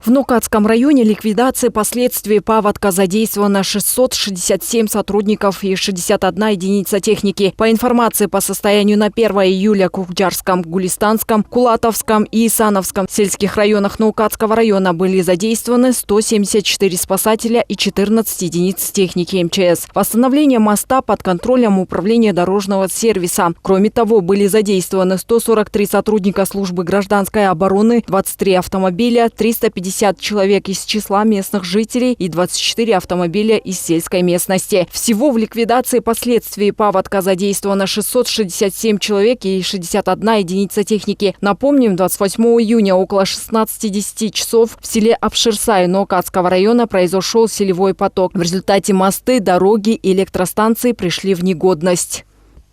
В Нукатском районе ликвидации последствий паводка задействовано 667 сотрудников и 61 единица техники. По информации по состоянию на 1 июля в Кукджарском, Гулистанском, Кулатовском и Исановском сельских районах Нукатского района были задействованы 174 спасателя и 14 единиц техники МЧС. Восстановление моста под контролем управления дорожного сервиса. Кроме того, были задействованы 143 сотрудника службы гражданской обороны, 23 автомобиля, 350 человек из числа местных жителей и 24 автомобиля из сельской местности. Всего в ликвидации последствий паводка задействовано 667 человек и 61 единица техники. Напомним, 28 июня около 16:10 часов в селе Апширсай Нукатского района произошел селевой поток. В результате мосты, дороги и электростанции пришли в негодность.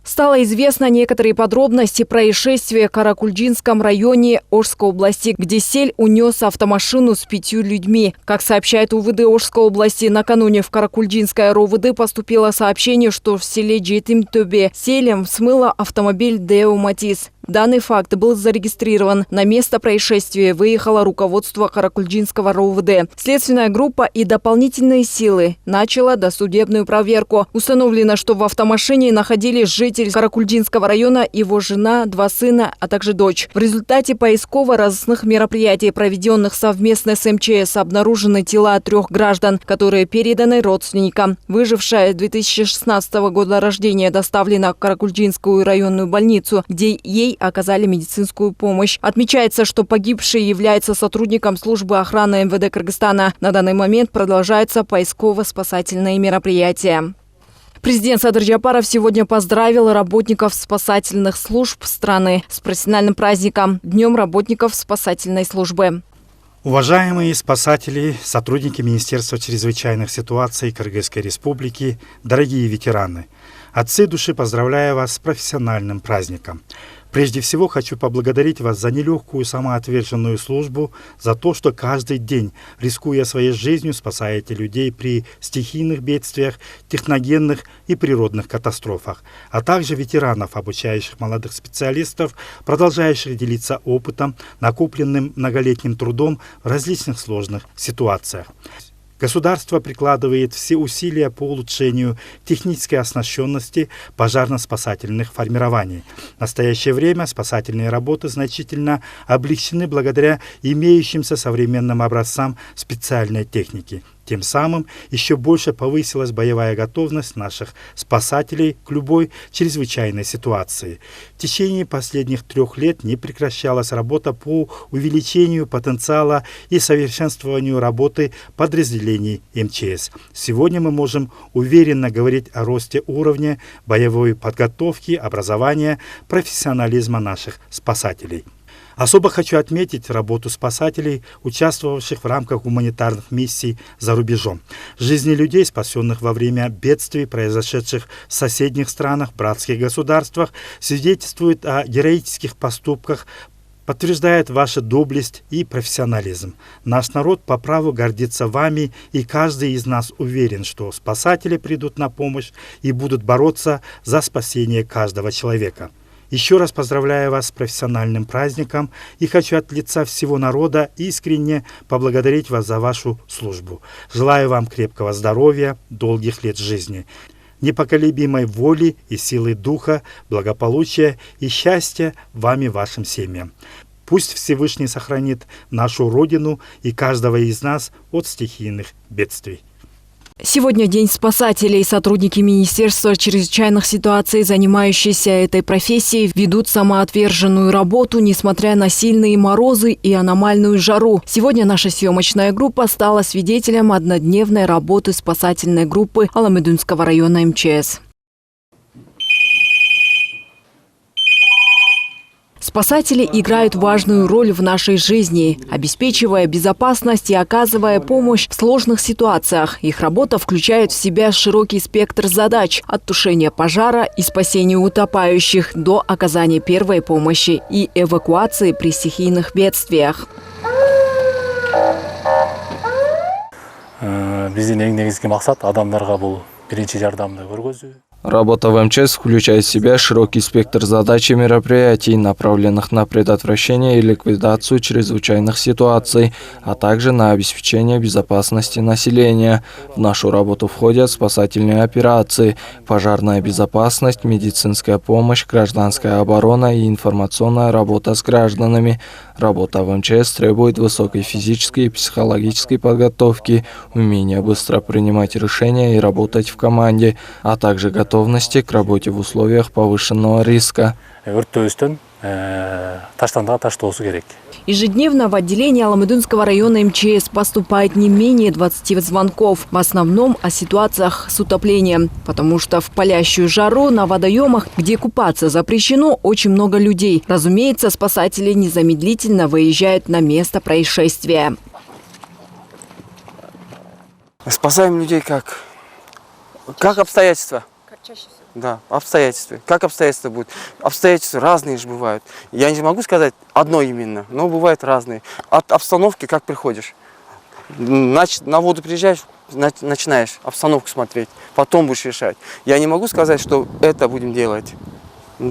Стало известно некоторые подробности происшествия в Каракульджинском районе Ошской области, где сель унес автомашину с 5 людьми. Как сообщает УВД Ошской области, накануне в Каракульджинское РОВД поступило сообщение, что в селе Джетим-Төбе селем смыло автомобиль Део Матис. Данный факт был зарегистрирован. На место происшествия выехало руководство Каракульджинского РОВД. Следственная группа и дополнительные силы начала досудебную проверку. Установлено, что в автомашине находились житель Каракульджинского района, его жена, 2 сына, а также дочь. В результате поисково-розыскных мероприятий, проведенных совместно с МЧС, обнаружены тела 3 граждан, которые переданы родственникам. Выжившая 2016 года рождения доставлена в Каракульджинскую районную больницу, где ей оказали медицинскую помощь. Отмечается, что погибший является сотрудником службы охраны МВД Кыргызстана. На данный момент продолжаются поисково-спасательные мероприятия. Президент Садыр Джапаров сегодня поздравил работников спасательных служб страны с профессиональным праздником – Днем работников спасательной службы. Уважаемые спасатели, сотрудники Министерства чрезвычайных ситуаций Кыргызской Республики, дорогие ветераны, от всей души поздравляю вас с профессиональным праздником. Прежде всего хочу поблагодарить вас за нелегкую самоотверженную службу, за то, что каждый день, рискуя своей жизнью, спасаете людей при стихийных бедствиях, техногенных и природных катастрофах, а также ветеранов, обучающих молодых специалистов, продолжающих делиться опытом, накопленным многолетним трудом в различных сложных ситуациях. Государство прикладывает все усилия по улучшению технической оснащенности пожарно-спасательных формирований. В настоящее время спасательные работы значительно облегчены благодаря имеющимся современным образцам специальной техники. Тем самым еще больше повысилась боевая готовность наших спасателей к любой чрезвычайной ситуации. В течение последних 3 лет не прекращалась работа по увеличению потенциала и совершенствованию работы подразделений МЧС. Сегодня мы можем уверенно говорить о росте уровня боевой подготовки, образования, профессионализма наших спасателей. Особо хочу отметить работу спасателей, участвовавших в рамках гуманитарных миссий за рубежом. Жизни людей, спасенных во время бедствий, произошедших в соседних странах, братских государствах, свидетельствуют о героических поступках, подтверждает ваша доблесть и профессионализм. Наш народ по праву гордится вами, и каждый из нас уверен, что спасатели придут на помощь и будут бороться за спасение каждого человека. Еще раз поздравляю вас с профессиональным праздником и хочу от лица всего народа искренне поблагодарить вас за вашу службу. Желаю вам крепкого здоровья, долгих лет жизни, непоколебимой воли и силы духа, благополучия и счастья вам и вашим семьям. Пусть Всевышний сохранит нашу Родину и каждого из нас от стихийных бедствий. Сегодня День спасателей. Сотрудники Министерства чрезвычайных ситуаций, занимающиеся этой профессией, ведут самоотверженную работу, несмотря на сильные морозы и аномальную жару. Сегодня наша съемочная группа стала свидетелем однодневной работы спасательной группы Аламедунского района МЧС. Спасатели играют важную роль в нашей жизни, обеспечивая безопасность и оказывая помощь в сложных ситуациях. Их работа включает в себя широкий спектр задач – от тушения пожара и спасения утопающих до оказания первой помощи и эвакуации при стихийных бедствиях. Биздин эң негизги максат адамдарга бул биринчи жардамды көргөзүү. Работа в МЧС включает в себя широкий спектр задач и мероприятий, направленных на предотвращение и ликвидацию чрезвычайных ситуаций, а также на обеспечение безопасности населения. В нашу работу входят спасательные операции, пожарная безопасность, медицинская помощь, гражданская оборона и информационная работа с гражданами. Работа в МЧС требует высокой физической и психологической подготовки, умения быстро принимать решения и работать в команде, а также готовности к работе в условиях повышенного риска. Ежедневно в отделение Аламедынского района МЧС поступает не менее 20 звонков, в основном о ситуациях с утоплением, потому что в палящую жару на водоемах, где купаться запрещено, очень много людей. Разумеется, спасатели незамедлительно выезжают на место происшествия. Спасаем людей как обстоятельства. Как чаще всего? Да, обстоятельства. Как обстоятельства будут? Обстоятельства разные же бывают. Я не могу сказать одно именно, но бывают разные. От обстановки как приходишь. На воду приезжаешь, начинаешь обстановку смотреть, потом будешь решать. Я не могу сказать, что это будем делать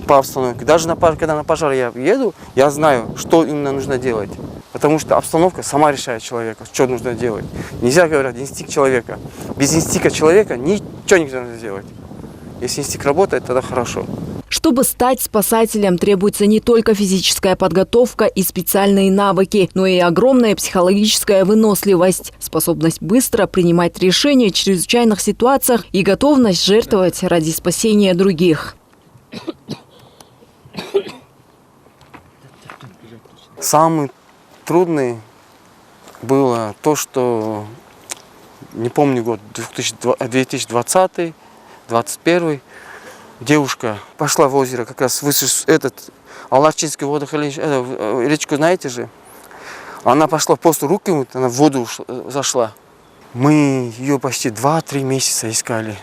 по обстановке. Даже когда на пожар я еду, я знаю, что именно нужно делать. Потому что обстановка сама решает человека, что нужно делать. Нельзя говорить инстинкт человека. Без инстинкта человека ничего нельзя сделать. Если инстинкт работает, тогда хорошо. Чтобы стать спасателем, требуется не только физическая подготовка и специальные навыки, но и огромная психологическая выносливость, способность быстро принимать решения в чрезвычайных ситуациях и готовность жертвовать ради спасения других. Самый трудный было то, что, не помню год, 2020, 2021, девушка пошла в озеро, как раз Аларчинский водохранилище, речку знаете же. Она пошла, просто руки, она в воду зашла. Мы ее почти 2-3 месяца искали.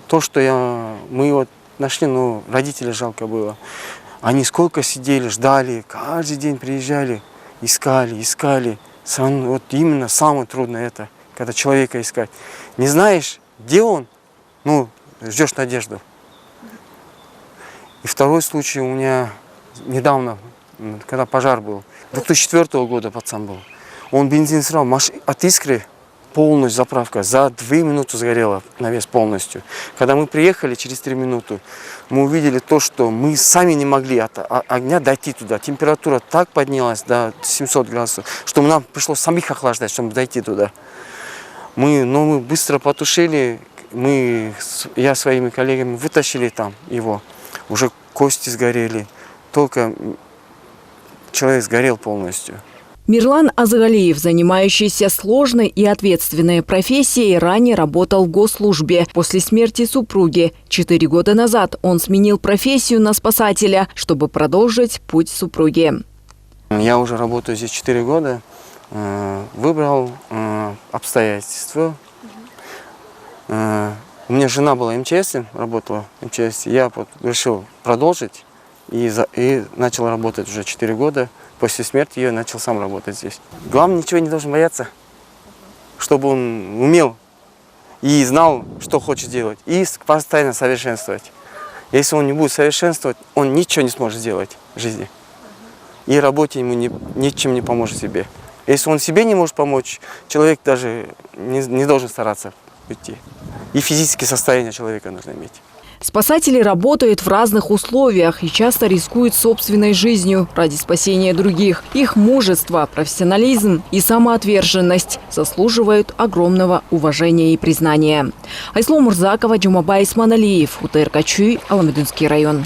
То, что мы нашли, но родителей жалко было. Они сколько сидели, ждали, каждый день приезжали, искали. Вот именно самое трудное это, когда человека искать. Не знаешь, где он, ждешь надежду. И второй случай у меня недавно, когда пожар был, 2004 года пацан был. Он бензин срал, от искры полностью заправка, за 2 минуты сгорела навес полностью. Когда мы приехали через 3 минуты, мы увидели то, что мы сами не могли от огня дойти туда. Температура так поднялась до 700 градусов, что нам пришлось самих охлаждать, чтобы дойти туда. Мы быстро потушили, я своими коллегами вытащили там его. Уже кости сгорели, только человек сгорел полностью. Мирлан Азгалиев, занимающийся сложной и ответственной профессией, ранее работал в госслужбе. После смерти супруги 4 года назад он сменил профессию на спасателя, чтобы продолжить путь супруги. Я уже работаю здесь 4 года. Выбрал обстоятельства. У меня жена была МЧС, работала в МЧС. Я решил продолжить и начал работать уже 4 года. После смерти ее начал сам работать здесь. Главное, ничего не должен бояться, чтобы он умел и знал, что хочет делать, и постоянно совершенствовать. Если он не будет совершенствовать, он ничего не сможет сделать в жизни. И работе ему ничем не поможет себе. Если он себе не может помочь, человек даже не должен стараться уйти. И физическое состояние человека нужно иметь. Спасатели работают в разных условиях и часто рискуют собственной жизнью ради спасения других. Их мужество, профессионализм и самоотверженность заслуживают огромного уважения и признания. Айслом Мурзакова, Джумабай Исманалиев, УТРК Чуй, Аламедынский район.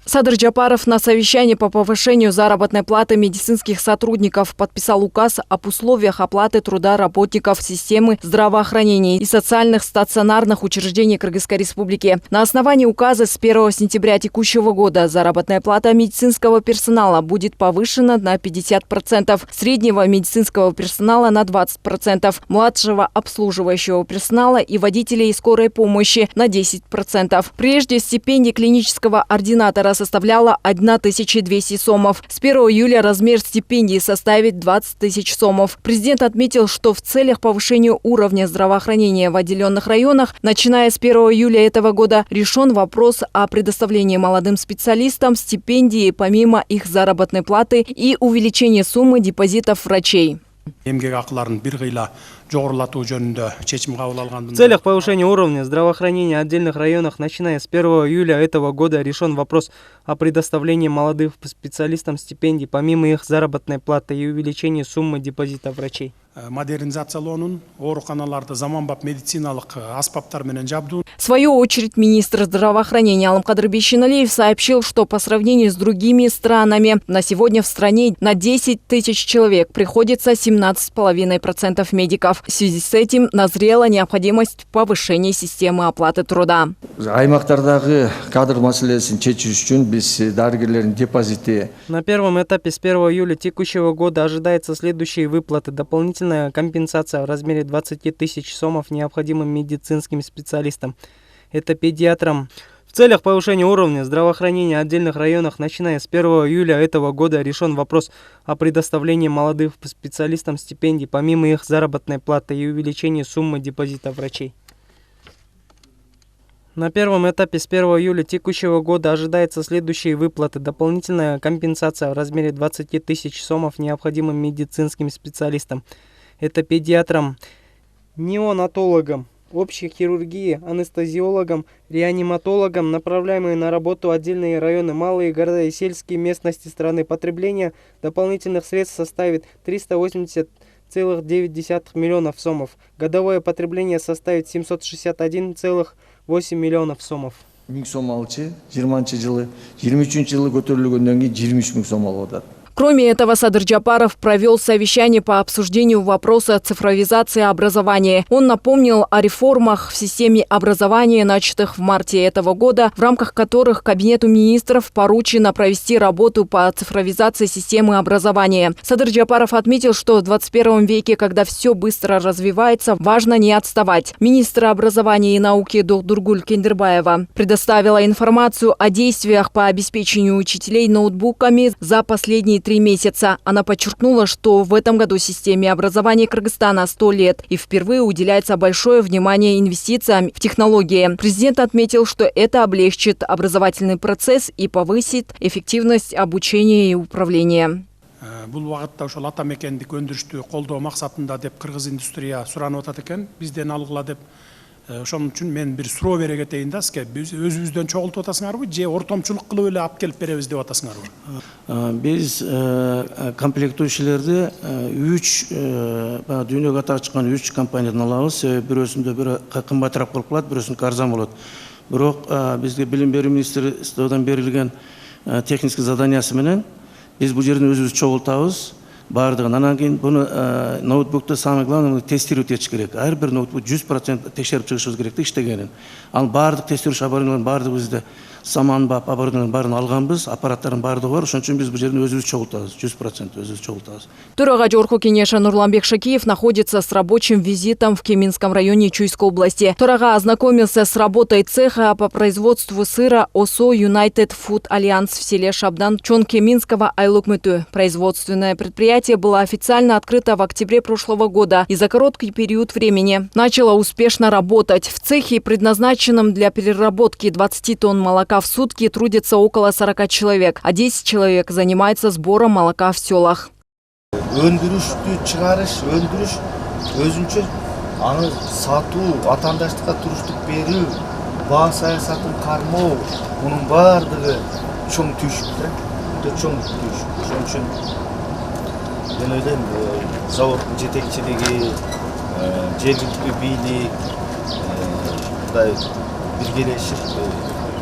Садыр Джапаров на совещании по повышению заработной платы медицинских сотрудников подписал указ об условиях оплаты труда работников системы здравоохранения и социальных стационарных учреждений Кыргызской Республики. На основании указа с 1 сентября текущего года заработная плата медицинского персонала будет повышена на 50%, среднего медицинского персонала на 20%, младшего обслуживающего персонала и водителей скорой помощи на 10%. Прежде стипендии клинического ординатора составляла 1200 сомов. С 1 июля размер стипендии составит 20 тысяч сомов. Президент отметил, что в целях повышения уровня здравоохранения в отделенных районах, начиная с 1 июля этого года, решен вопрос о предоставлении молодым специалистам стипендии помимо их заработной платы и увеличения суммы депозитов врачей. В целях повышения уровня здравоохранения в отдельных районах, начиная с 1 июля этого года, решен вопрос о предоставлении молодым специалистам стипендий помимо их заработной платы и увеличении суммы депозита врачей. В свою очередь, министр здравоохранения Алымкадыр Бейшеналиев сообщил, что по сравнению с другими странами на сегодня в стране на 10 тысяч человек приходится 17,5% медиков. В связи с этим назрела необходимость повышения системы оплаты труда. Аймактардагы кадр маселесин чечүү үчүн биз дарыгерлердин депозити. На первом этапе с 1 июля текущего года ожидается следующие выплаты. Дополнительная компенсация в размере 20 тысяч сомов необходимым медицинским специалистам. Это педиатрам. В целях повышения уровня здравоохранения в отдельных районах, начиная с 1 июля этого года, решен вопрос о предоставлении молодым специалистам стипендий помимо их заработной платы и увеличении суммы депозита врачей. На первом этапе с 1 июля текущего года ожидается следующие выплаты. Дополнительная компенсация в размере 20 тысяч сомов необходимым медицинским специалистам. Это педиатрам, неонатологам, общей хирургии, анестезиологам, реаниматологам, направляемые на работу отдельные районы, малые города и сельские местности страны. Потребление дополнительных средств составит 380,9 миллионов сомов. Годовое потребление составит 761,8 миллионов сомов. 1000 сом алчы 20-жылы, 23-жылы көтөрүлгөндөн кийин 23 000 сом алып атат. Кроме этого, Садыр Джапаров провел совещание по обсуждению вопроса цифровизации образования. Он напомнил о реформах в системе образования, начатых в марте этого года, в рамках которых Кабинету министров поручено провести работу по цифровизации системы образования. Садыр Джапаров отметил, что в 21 веке, когда все быстро развивается, важно не отставать. Министр образования и науки Долдургуль Кендербаева предоставила информацию о действиях по обеспечению учителей ноутбуками за последние 3 месяца. Она подчеркнула, что в этом году системе образования Кыргызстана 100 лет и впервые уделяется большое внимание инвестициям в технологии. Президент отметил, что это облегчит образовательный процесс и повысит эффективность обучения и управления. Бул багытта ошол ата мекендик өндүрүштү колдоо максатында деп кыргыз индустрия суранып атат экен, бизден алгыла деп. Ошон үчүн мен бир суроо бере кетейин да сизге. Биз өзүбүздөн чогултуп атасыңарбы же ортомчулук кылып эле алып келип беребиз деп атасыңарбы? Биз комплектующийлерди 3 дүйнөгө атак чыккан 3 компаниядан алабыз. Бирөөсүндө бир кымбатыраак болуп калат, бирөөсүндө арзан болот. Бирок бизге билим берүү министрлигинен берилген технический заданиясы менен биз бул жерден өзүбүз чогултабыз. Бардығын. Анан кейін бұны ноутбукты самое главное тестировать етіш керек. Әрбір ноутбук 100% текшеріп шығышымыз керек іштегенін. Ал бардық тестирующий оборудованиялардың бардығы бізде саманбап оборудованиялардың барын алғанбыз, аппараттардың бардығы бар. Ошон үчүн биз бул жерден өзүбүз чогултабыз, 100% өзүбүз чогултабыз. Төрага Жогорку Кеңеша Нурланбек Шакиев находится с рабочим визитом в Кеминском районе Чуйской области. Төрага ознакомился с работой цеха по производству сыра ОСО United Food Alliance в селе Шабдан Чон-Кеминского Айлукмыту. Производственное предприятие было официально открыто в октябре прошлого года и за короткий период времени начало успешно работать. В цехе, предназначенном для переработки 20 тонн молока в сутки, трудится около 40 человек, а 10 человек занимается сбором молока в селах. Өндүрүштү чыгарыш, өндүрүш өзүнчө аны сатуу, атаандаштыкка туруштук берүү, баа саясатын кармоо, мунун баардыгы чоң түйшүк да. Өтө чоң түйшүк. Ошон үчүн мен ойлойм, заводдун жетекчилиги, жергиликтүү бийлик мындай биргелешип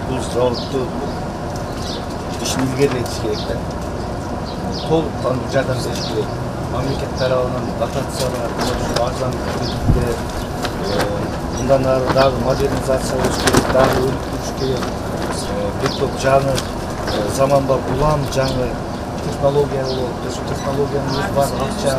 бул заводду ишин илгерилетиш керек да. Толук жардам бериш керек. Мамлекет тарабынан дотациялар, арзан кредиттер, мындан ары дагы модернизация болуш керек, дагы өнүктүрүш керек. Бир топ жаңы заманбап улам жаңы технология болот. Ошол технологиянын бар акча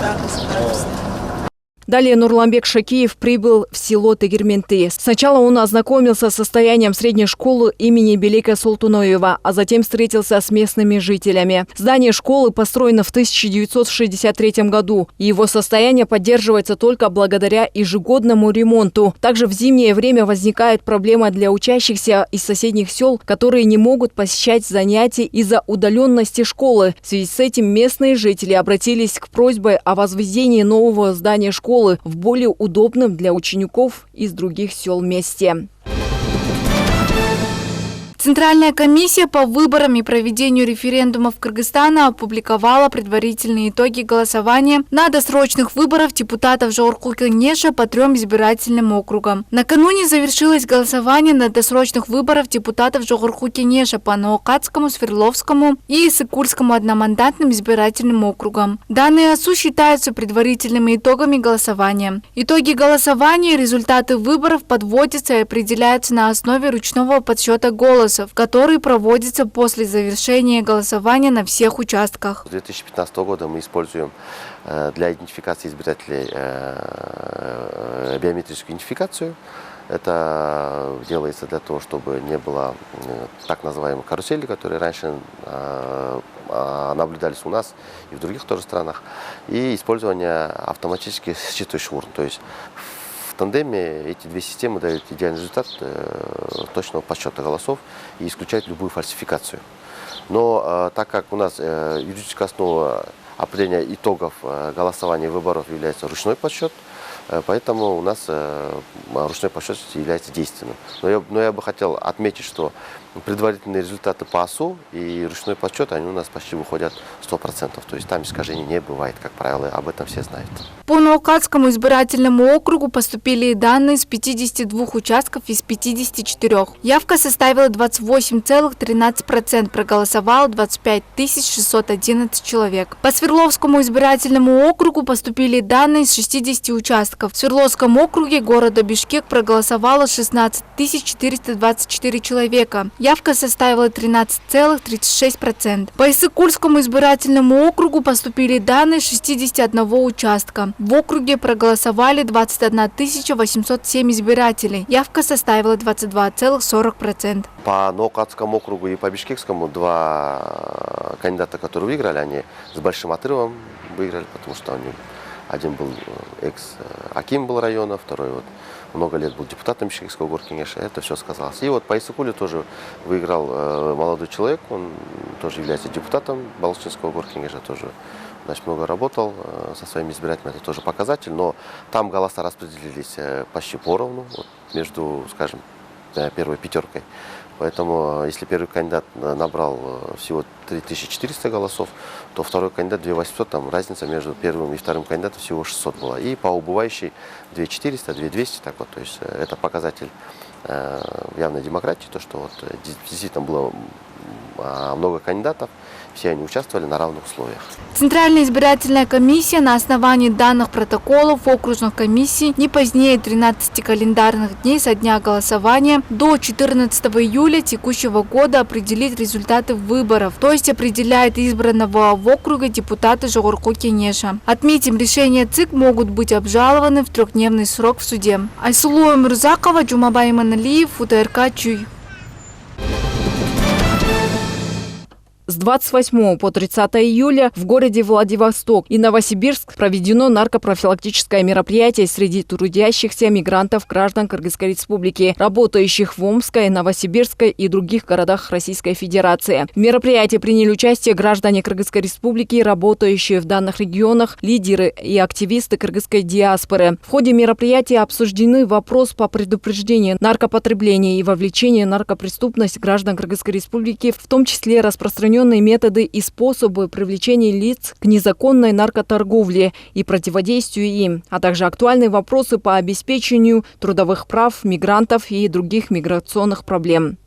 Далее Нурланбек Шакиев прибыл в село Тегерменты. Сначала он ознакомился с состоянием средней школы имени Белика Султуноева, а затем встретился с местными жителями. Здание школы построено в 1963 году, и его состояние поддерживается только благодаря ежегодному ремонту. Также в зимнее время возникает проблема для учащихся из соседних сел, которые не могут посещать занятия из-за удаленности школы. В связи с этим местные жители обратились к просьбе о возведении нового здания школы в более удобном для учеников из других сел месте. Центральная комиссия по выборам и проведению референдумов Кыргызстана опубликовала предварительные итоги голосования на досрочных выборах депутатов Жогорку Кеңеша по 3 избирательным округам. Накануне завершилось голосование на досрочных выборах депутатов Жогорку Кеңеша по Ноокатскому, Свердловскому и Исыкульскому одномандатным избирательным округам. Данные ОСУ считаются предварительными итогами голосования. Итоги голосования и результаты выборов подводятся и определяются на основе ручного подсчета голосов, который проводится после завершения голосования на всех участках. С 2015 года мы используем для идентификации избирателей биометрическую идентификацию. Это делается для того, чтобы не было так называемых каруселей, которые раньше наблюдались у нас и в других тоже странах, и использование автоматически считывающих урн. То есть в тандеме эти две системы дают идеальный результат точного подсчета голосов и исключают любую фальсификацию. Но так как у нас юридическая основа определения итогов голосования и выборов является ручной подсчет, поэтому у нас ручной подсчет является действенным. Но я бы хотел отметить, что предварительные результаты по ОСУ и ручной подсчет, они у нас почти выходят 100%. То есть там искажений не бывает, как правило, об этом все знают. По Ноокатскому избирательному округу поступили данные с 52 участков из 54. Явка составила 28,13%, проголосовало 25 611 человек. По Свердловскому избирательному округу поступили данные с 60 участков. В Свердловском округе города Бишкек проголосовало 16 424 человека. Явка составила 13,36%. По Исыкульскому избирательному округу поступили данные с 61 участка. В округе проголосовали 21 807 избирателей. Явка составила 22,40%. По Ноокатскому округу и по Бишкекскому два кандидата, которые выиграли, они с большим отрывом выиграли, потому что один был экс-аким был района, второй много лет был депутатом Бишкекского горкеңеша, это все сказалось. И по Исыкуле тоже выиграл молодой человек, он тоже является депутатом Балчинского горкеңеша, тоже много работал со своими избирателями, это тоже показатель, но там голоса распределились почти поровну между, скажем, первой пятеркой. Поэтому, если первый кандидат набрал всего 3400 голосов, то второй кандидат 2800, там разница между первым и вторым кандидатом всего 600 была. И по убывающей 2400, 2200, так вот, то есть это показатель явной демократии, то, что действительно было много кандидатов, все они участвовали на равных условиях. Центральная избирательная комиссия на основании данных протоколов окружных комиссий не позднее 13 календарных дней со дня голосования до 14 июля текущего года определит результаты выборов, то есть определяет избранного в округе депутата Жогорку Кеңеша. Отметим, решения ЦИК могут быть обжалованы в 3-дневный срок в суде. Айсулу Мурзакова, Джумабай Маналиев, УТРК Чуй. С 28 по 30 июля в городе Владивосток и Новосибирск проведено наркопрофилактическое мероприятие среди трудящихся мигрантов граждан Кыргызской Республики, работающих в Омской, Новосибирской и других городах Российской Федерации. В мероприятии приняли участие граждане Кыргызской Республики, работающие в данных регионах, лидеры и активисты кыргызской диаспоры. В ходе мероприятия обсуждены вопросы по предупреждению наркопотребления и вовлечению наркопреступности граждан Кыргызской Республики, в том числе распространенные методы и способы привлечения лиц к незаконной наркоторговле и противодействию им, а также актуальные вопросы по обеспечению трудовых прав мигрантов и других миграционных проблем.